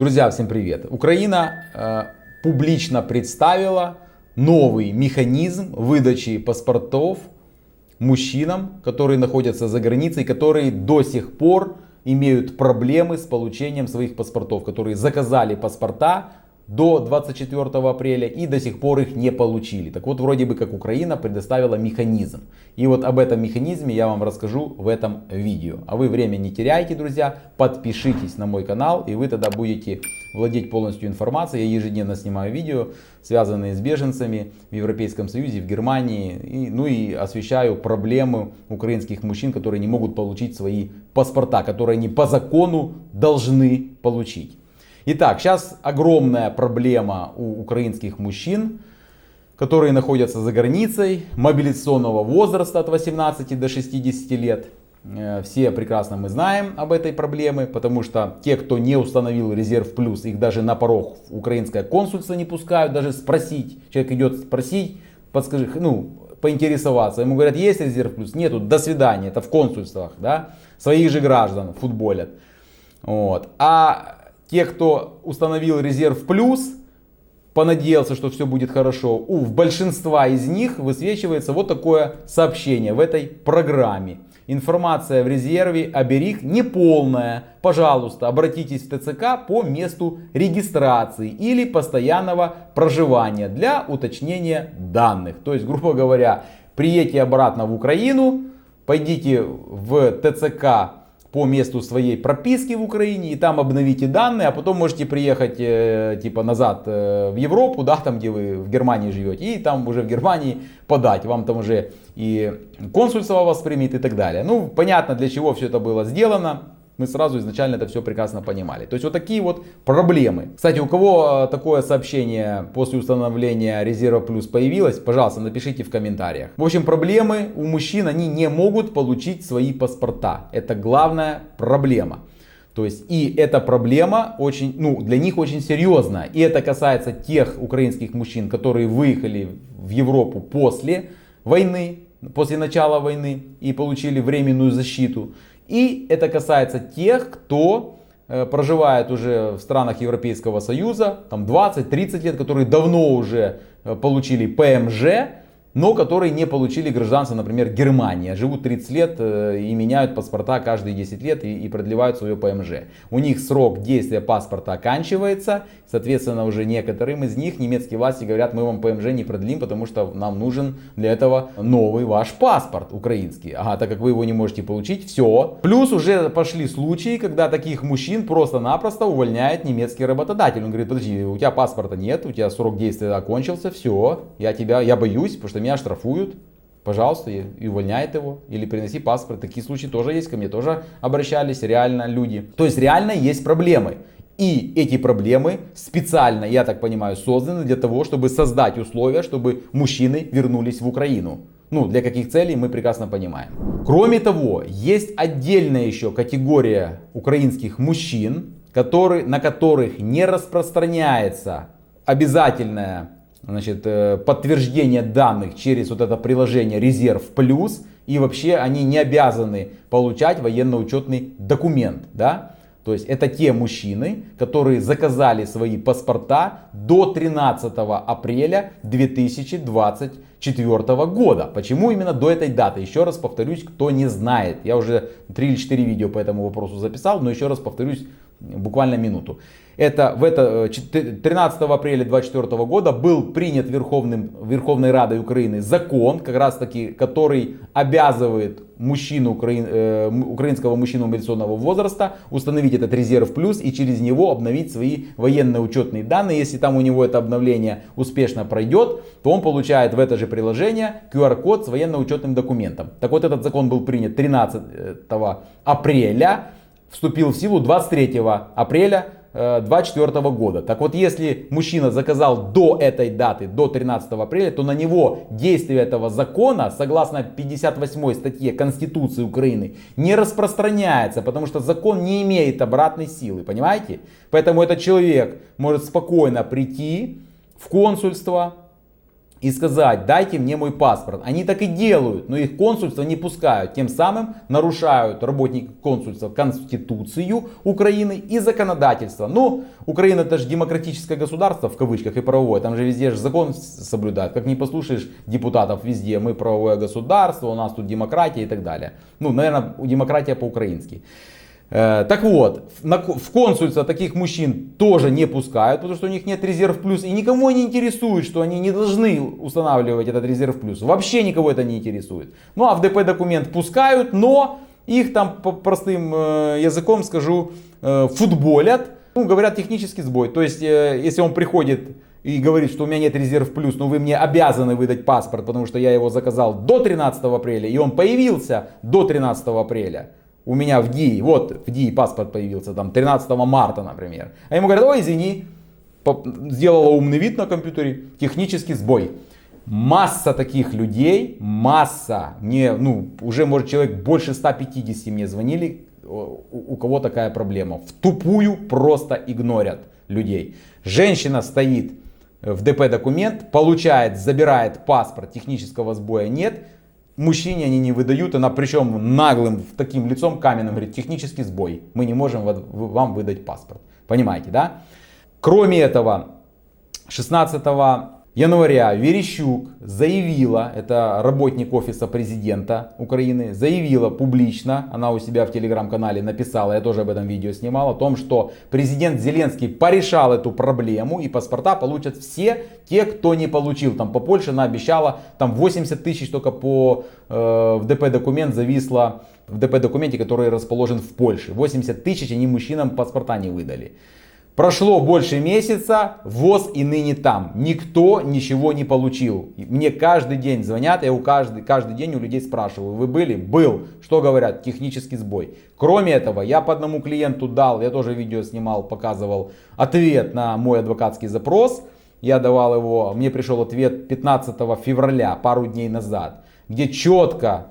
Друзья, всем привет! Украина публично представила новый механизм выдачи паспортов мужчинам, которые находятся за границей, которые до сих пор имеют проблемы с получением своих паспортов, которые заказали паспорта до 24 апреля и до сих пор их не получили. Так вот, вроде бы как Украина предоставила механизм. И вот об этом механизме я вам расскажу в этом видео. А вы время не теряйте, друзья. Подпишитесь на мой канал, и вы тогда будете владеть полностью информацией. Я ежедневно снимаю видео, связанные с беженцами в Европейском Союзе, в Германии. И освещаю проблемы украинских мужчин, которые не могут получить свои паспорта, которые они по закону должны получить. Итак, сейчас огромная проблема у украинских мужчин, которые находятся за границей, мобилизационного возраста от 18 до 60 лет. Все прекрасно мы знаем об этой проблеме, потому что те, кто не установил резерв плюс, их даже на порог украинское консульство не пускают, даже спросить. Человек идет спросить, подскажи, поинтересоваться. Ему говорят, есть резерв плюс? Нету, до свидания, это в консульствах, да? Своих же граждан футболят. Вот. А те, кто установил резерв плюс, понадеялся, что все будет хорошо, у большинства из них высвечивается вот такое сообщение в этой программе. Информация в резерве оберег неполная. Пожалуйста, обратитесь в ТЦК по месту регистрации или постоянного проживания для уточнения данных. То есть, грубо говоря, приедьте обратно в Украину, пойдите в ТЦК по месту своей прописки в Украине и там обновите данные, а потом можете приехать типа назад в Европу, да, там где вы в Германии живете, и там уже в Германии подать, вам там уже и консульство вас примет и так далее. Ну, понятно, для чего все это было сделано. Мы сразу изначально это все прекрасно понимали. То есть вот такие вот проблемы. Кстати, у кого такое сообщение после установления резерва плюс появилось, пожалуйста, напишите в комментариях. В общем, проблемы у мужчин, они не могут получить свои паспорта. Это главная проблема. То есть и эта проблема очень, для них очень серьезная. И это касается тех украинских мужчин, которые выехали в Европу после войны, после начала войны и получили временную защиту. И это касается тех, кто проживает уже в странах Европейского Союза, там 20-30 лет, которые давно уже получили ПМЖ, но которые не получили гражданство, например, Германии. Живут 30 лет и меняют паспорта каждые 10 лет и продлевают свое ПМЖ. У них срок действия паспорта оканчивается. Соответственно, уже некоторым из них немецкие власти говорят, мы вам ПМЖ не продлим, потому что нам нужен для этого новый ваш паспорт украинский. Ага, так как вы его не можете получить, все. Плюс уже пошли случаи, когда таких мужчин просто-напросто увольняет немецкий работодатель. Он говорит, подожди, у тебя паспорта нет, у тебя срок действия окончился, все, я боюсь, потому что меня штрафуют, пожалуйста, и увольняет его, или приноси паспорт. Такие случаи тоже есть, ко мне тоже обращались реально люди. То есть реально есть проблемы. И эти проблемы специально, я так понимаю, созданы для того, чтобы создать условия, чтобы мужчины вернулись в Украину. Для каких целей мы прекрасно понимаем. Кроме того, есть отдельная еще категория украинских мужчин, на которых не распространяется обязательное подтверждение данных через вот это приложение Резерв Плюс. И вообще они не обязаны получать военно-учетный документ. Да? То есть это те мужчины, которые заказали свои паспорта до 13 апреля 2024 года. Почему именно до этой даты? Еще раз повторюсь, кто не знает. Я уже 3 или 4 видео по этому вопросу записал, но еще раз повторюсь буквально минуту. 13 апреля 2024 года был принят Верховной Радой Украины закон, как раз таки, который обязывает украинского мужчину мобилизационного возраста установить этот резерв плюс и через него обновить свои военно-учетные данные. Если там у него это обновление успешно пройдет, то он получает в это же приложение QR-код с военно-учетным документом. Так вот, этот закон был принят 13 апреля, вступил в силу 23 апреля 2024 года. Так вот, если мужчина заказал до этой даты, до 13 апреля, то на него действие этого закона, согласно 58 статье Конституции Украины, не распространяется, потому что закон не имеет обратной силы, понимаете? Поэтому этот человек может спокойно прийти в консульство, и сказать: дайте мне мой паспорт. Они так и делают, но их консульство не пускают. Тем самым нарушают работники консульства Конституцию Украины и законодательство. Ну, Украина это же демократическое государство в кавычках и правовое. Там же везде же закон соблюдают. Как не послушаешь депутатов везде: мы правовое государство, у нас тут демократия и так далее. Ну, наверное, демократия по-украински. Так вот, в консульство таких мужчин тоже не пускают, потому что у них нет резерв плюс. И никого не интересует, что они не должны устанавливать этот резерв плюс. Вообще никого это не интересует. Ну а в ДП документ пускают, но их там по простым языком скажу футболят. Ну, говорят, технический сбой. То есть, если он приходит и говорит, что у меня нет резерв плюс, но вы мне обязаны выдать паспорт, потому что я его заказал до 13 апреля, и он появился до 13 апреля. У меня в ДИИ, вот в ДИИ паспорт появился там 13 марта, например. А ему говорят: ой, извини, сделала умный вид на компьютере, технический сбой. Масса таких людей, масса. Мне, уже может человек больше 150 мне звонили, у кого такая проблема. В тупую просто игнорят людей. Женщина стоит в ДП документ, получает, забирает паспорт, технического сбоя нет. Мужчине они не выдают, она причем наглым таким лицом каменным говорит: технический сбой, мы не можем вам выдать паспорт. Понимаете, да? Кроме этого, 16 января Верещук заявила, это работник офиса президента Украины, заявила публично, она у себя в телеграм-канале написала, я тоже об этом видео снимал, о том, что президент Зеленский порешал эту проблему и паспорта получат все те, кто не получил. Там по Польше она обещала, там 80 тысяч только в ДП документ зависло, в ДП документе, который расположен в Польше. 80 тысяч они мужчинам паспорта не выдали. Прошло больше месяца, ВОЗ и ныне там. Никто ничего не получил. Мне каждый день звонят, я каждый день у людей спрашиваю: вы были? Был. Что говорят? Технический сбой. Кроме этого, я по одному клиенту дал, я тоже видео снимал, показывал ответ на мой адвокатский запрос. Я давал его, мне пришел ответ 15 февраля, пару дней назад, где четко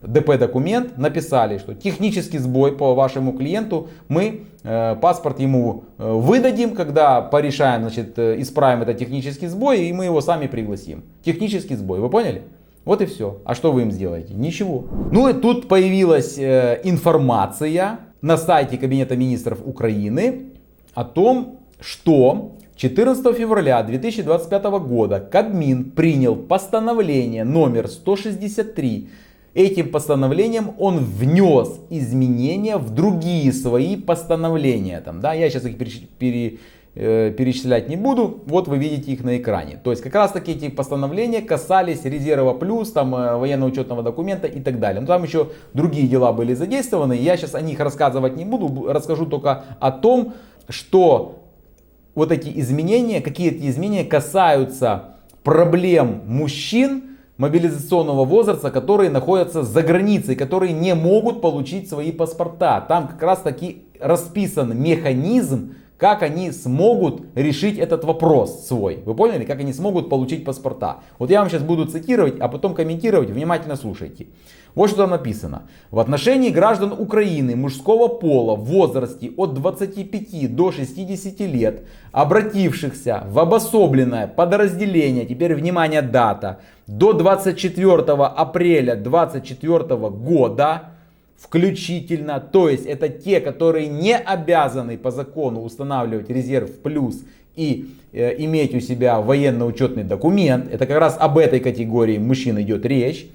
ДП документ написали, что технический сбой по вашему клиенту, мы паспорт ему выдадим, когда порешаем, значит, исправим этот технический сбой, и мы его сами пригласим. Технический сбой, вы поняли? Вот и все. А что вы им сделаете? Ничего. Ну и тут появилась информация на сайте Кабинета министров Украины о том, что 14 февраля 2025 года Кабмин принял постановление номер 163. Этим постановлением он внес изменения в другие свои постановления. Я сейчас их перечислять не буду. Вот вы видите их на экране. То есть как раз таки эти постановления касались резерва плюс, военно-учетного документа и так далее. Но там еще другие дела были задействованы. Я сейчас о них рассказывать не буду. Расскажу только о том, что вот эти изменения, какие эти изменения касаются проблем мужчин мобилизационного возраста, которые находятся за границей, которые не могут получить свои паспорта. Там как раз таки расписан механизм, как они смогут решить этот вопрос свой. Вы поняли? Как они смогут получить паспорта. Вот я вам сейчас буду цитировать, а потом комментировать. Внимательно слушайте. Вот что там написано. В отношении граждан Украины мужского пола в возрасте от 25 до 60 лет, обратившихся в обособленное подразделение, теперь внимание, дата, до 24 апреля 2024 года включительно, то есть это те, которые не обязаны по закону устанавливать резерв плюс и иметь у себя военно-учетный документ, это как раз об этой категории мужчин идет речь.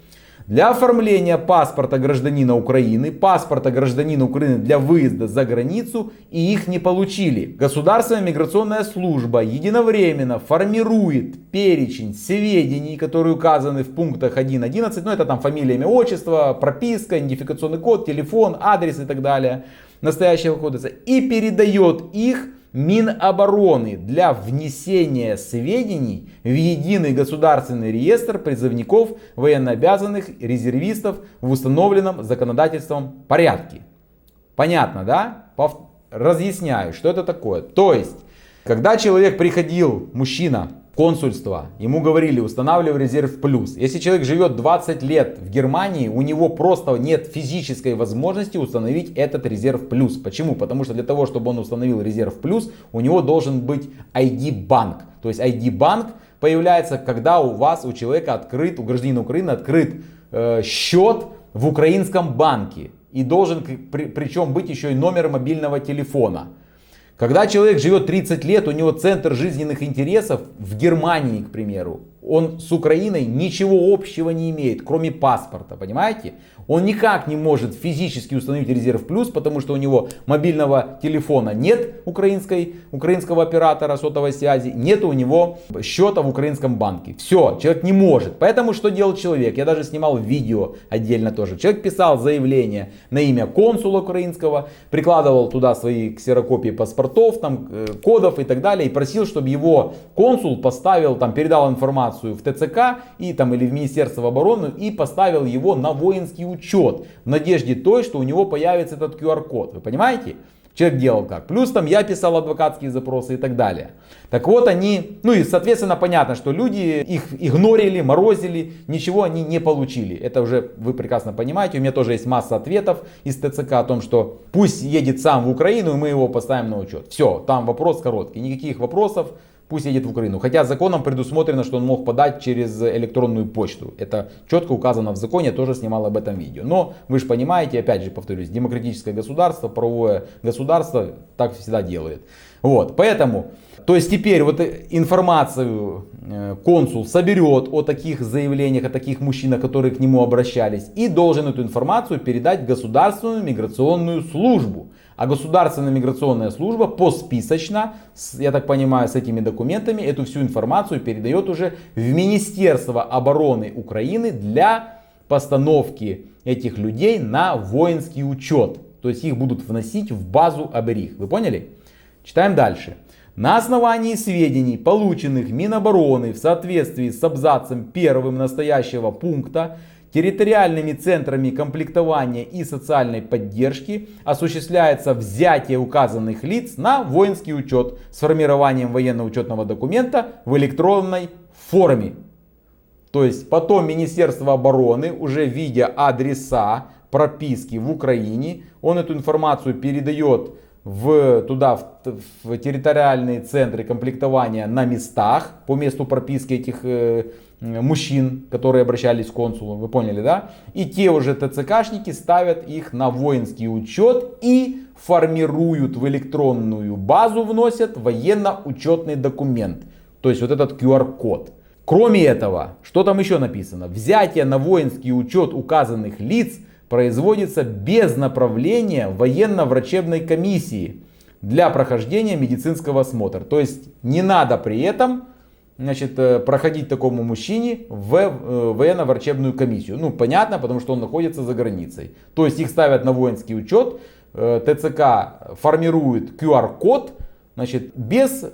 Для оформления паспорта гражданина Украины для выезда за границу и их не получили. Государственная миграционная служба единовременно формирует перечень сведений, которые указаны в пунктах 1.11. Это там фамилия, имя, отчество, прописка, идентификационный код, телефон, адрес и так далее настоящего кодекса. И передает их Минобороны для внесения сведений в единый государственный реестр призывников, военнообязанных, резервистов в установленном законодательством порядке. Понятно, да? Разъясняю, что это такое. То есть, когда человек приходил, мужчина, в консульство, ему говорили: устанавливай резерв плюс. Если человек живет 20 лет в Германии, у него просто нет физической возможности установить этот резерв плюс. Почему? Потому что для того, чтобы он установил резерв плюс, у него должен быть ID-банк. То есть ID-банк появляется, когда у человека открыт, у гражданина Украины открыт счет в украинском банке. И должен причем быть еще и номер мобильного телефона. Когда человек живет 30 лет, у него центр жизненных интересов в Германии, к примеру, он с Украиной ничего общего не имеет, кроме паспорта, понимаете? Он никак не может физически установить резерв плюс, потому что у него мобильного телефона нет украинского оператора сотовой связи, нет у него счета в украинском банке. Все, человек не может. Поэтому что делал человек? Я даже снимал видео отдельно тоже. Человек писал заявление на имя консула украинского, прикладывал туда свои ксерокопии паспортов, там, кодов и так далее, и просил, чтобы его консул поставил, там, передал информацию в ТЦК и, там, или в Министерство обороны и поставил его на воинский учет в надежде той, что у него появится этот QR-код. Вы понимаете? Человек делал как. Плюс там я писал адвокатские запросы и так далее. Так вот они, ну и соответственно понятно, что люди их игнорили, морозили, ничего они не получили. Это уже вы прекрасно понимаете. У меня тоже есть масса ответов из ТЦК о том, что пусть едет сам в Украину и мы его поставим на учет. Все, там вопрос короткий, никаких вопросов. Пусть едет в Украину. Хотя законом предусмотрено, что он мог подать через электронную почту. Это четко указано в законе, я тоже снимал об этом видео. Но вы же понимаете, опять же повторюсь, демократическое государство, правовое государство так всегда делает. Вот, поэтому, то есть теперь вот информацию консул соберет о таких заявлениях, о таких мужчинах, которые к нему обращались, и должен эту информацию передать в Государственную миграционную службу. А Государственная миграционная служба посписочно, я так понимаю, с этими документами эту всю информацию передает уже в Министерство обороны Украины для постановки этих людей на воинский учет. То есть их будут вносить в базу оберих. Вы поняли? Читаем дальше. На основании сведений, полученных Минобороны в соответствии с абзацем 1 настоящего пункта, территориальными центрами комплектования и социальной поддержки осуществляется взятие указанных лиц на воинский учет с формированием военно-учетного документа в электронной форме. То есть потом Министерство обороны, уже видя адреса прописки в Украине, он эту информацию передает туда, в территориальные центры комплектования на местах, по месту прописки этих мужчин, которые обращались к консулу, вы поняли, да? И те уже ТЦКшники ставят их на воинский учет и формируют в электронную базу, вносят военно-учетный документ. То есть вот этот QR-код. Кроме этого, что там еще написано? Взятие на воинский учет указанных лиц производится без направления военно-врачебной комиссии для прохождения медицинского осмотра. То есть не надо при этом, значит, проходить такому мужчине в военно-врачебную комиссию. Ну, понятно, потому что он находится за границей. То есть их ставят на воинский учет, ТЦК формирует QR-код, значит, без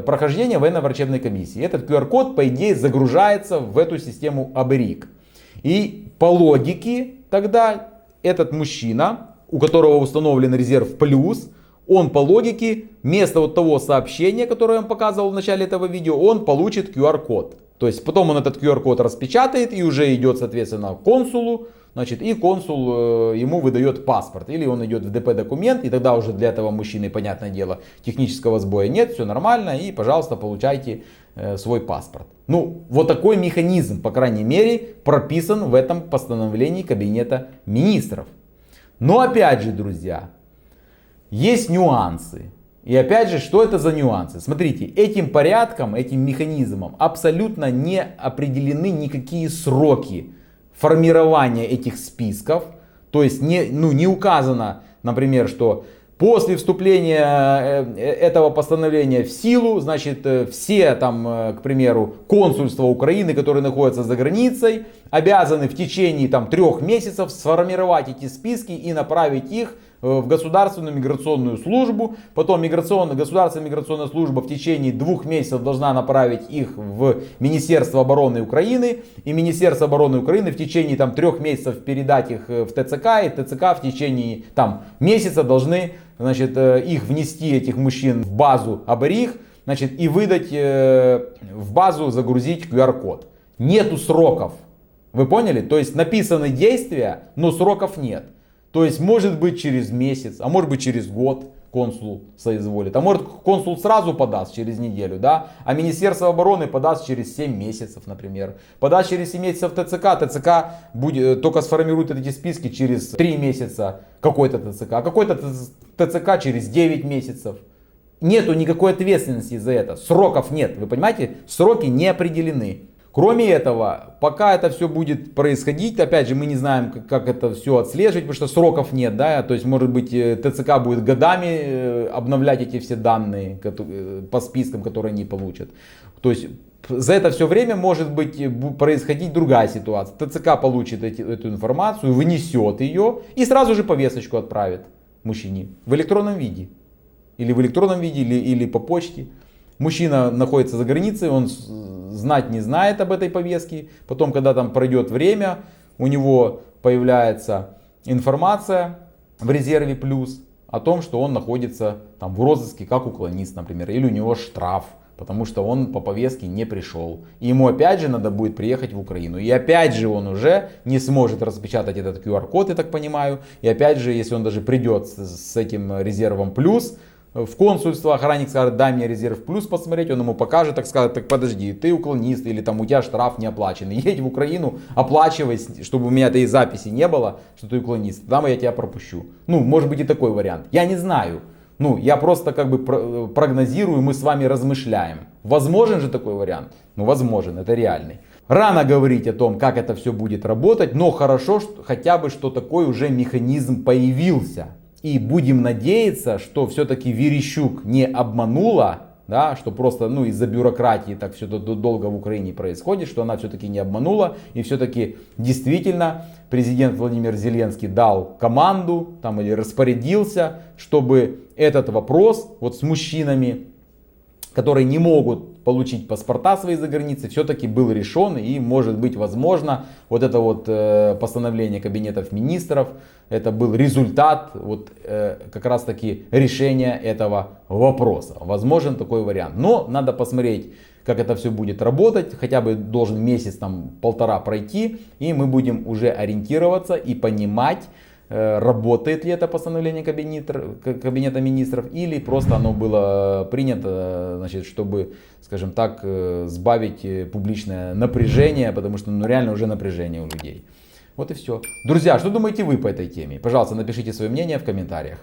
прохождения военно-врачебной комиссии. Этот QR-код, по идее, загружается в эту систему оберег. И по логике тогда этот мужчина, у которого установлен резерв плюс, он по логике вместо вот того сообщения, которое я вам показывал в начале этого видео, он получит QR-код. То есть потом он этот QR-код распечатает и уже идет, соответственно, к консулу. Значит, и консул ему выдает паспорт. Или он идет в ДП-документ, и тогда уже для этого мужчины, понятное дело, технического сбоя нет, все нормально, и, пожалуйста, получайте свой паспорт. Ну, вот такой механизм, по крайней мере, прописан в этом постановлении Кабинета Министров. Но опять же, друзья, есть нюансы. И опять же, что это за нюансы? Смотрите, этим порядком, этим механизмом абсолютно не определены никакие сроки формирования этих списков. То есть не указано, например, что после вступления этого постановления в силу, значит, все там, к примеру, консульства Украины, которые находятся за границей, обязаны в течение 3 месяцев сформировать эти списки и направить их в Государственную миграционную службу. Потом Государственная миграционная служба в течение 2 месяцев должна направить их в Министерство обороны Украины. И Министерство обороны Украины в течение 3 месяцев передать их в ТЦК. И ТЦК в течение месяца должны, значит, их внести, этих мужчин, в базу оберих, значит, и выдать в базу, загрузить QR-код. Нету сроков. Вы поняли? То есть написаны действия, но сроков нет. То есть может быть через месяц, а может быть через год. консул соизволит. А может консул сразу подаст через неделю, да? А Министерство обороны подаст через 7 месяцев, например. Подаст через 7 месяцев ТЦК. ТЦК будет, только сформирует эти списки через 3 месяца какой-то ТЦК. А какой-то ТЦК через 9 месяцев. Нету никакой ответственности за это. Сроков нет. Вы понимаете? Сроки не определены. Кроме этого, пока это все будет происходить, опять же, мы не знаем, как это все отслеживать, потому что сроков нет, да, то есть, может быть, ТЦК будет годами обновлять эти все данные по спискам, которые они получат. То есть, за это все время может быть происходить другая ситуация. ТЦК получит эту информацию, вынесет ее и сразу же повесточку отправит мужчине в электронном виде. Или в электронном виде, или по почте. Мужчина находится за границей, он знать не знает об этой повестке. Потом, когда там пройдет время, у него появляется информация в резерве плюс о том, что он находится там в розыске как уклонист, например. Или у него штраф, потому что он по повестке не пришел. И ему опять же надо будет приехать в Украину. И опять же он уже не сможет распечатать этот QR-код, я так понимаю. И опять же, если он даже придет с этим резервом плюс, в консульство охранник скажет: дай мне резерв плюс посмотреть, он ему покажет, так скажет: так подожди, ты уклонист, или там у тебя штраф не оплаченный, едь в Украину, оплачивай, чтобы у меня этой записи не было, что ты уклонист, там я тебя пропущу. Ну, может быть и такой вариант, я не знаю. Ну, я просто как бы прогнозирую, мы с вами размышляем. Возможен же такой вариант? Ну, возможен, это реальный. Рано говорить о том, как это все будет работать, но хорошо, что, хотя бы, что такой уже механизм появился. И будем надеяться, что все-таки Верещук не обманула, да, что просто из-за бюрократии так все долго в Украине происходит, что она все-таки не обманула. И все-таки действительно президент Владимир Зеленский дал команду там, или распорядился, чтобы этот вопрос вот с мужчинами, которые не могут получить паспорта свои за границей, все-таки был решен. И может быть возможно вот это вот постановление кабинетов министров, это был результат вот как раз таки решения этого вопроса. Возможен такой вариант. Но надо посмотреть, как это все будет работать. Хотя бы должен месяц, там, полтора пройти. И мы будем уже ориентироваться и понимать, работает ли это постановление кабинета министров, или просто оно было принято, значит, чтобы, скажем так, сбавить публичное напряжение, потому что реально уже напряжение у людей. Вот и все. Друзья, что думаете вы по этой теме? Пожалуйста, напишите свое мнение в комментариях.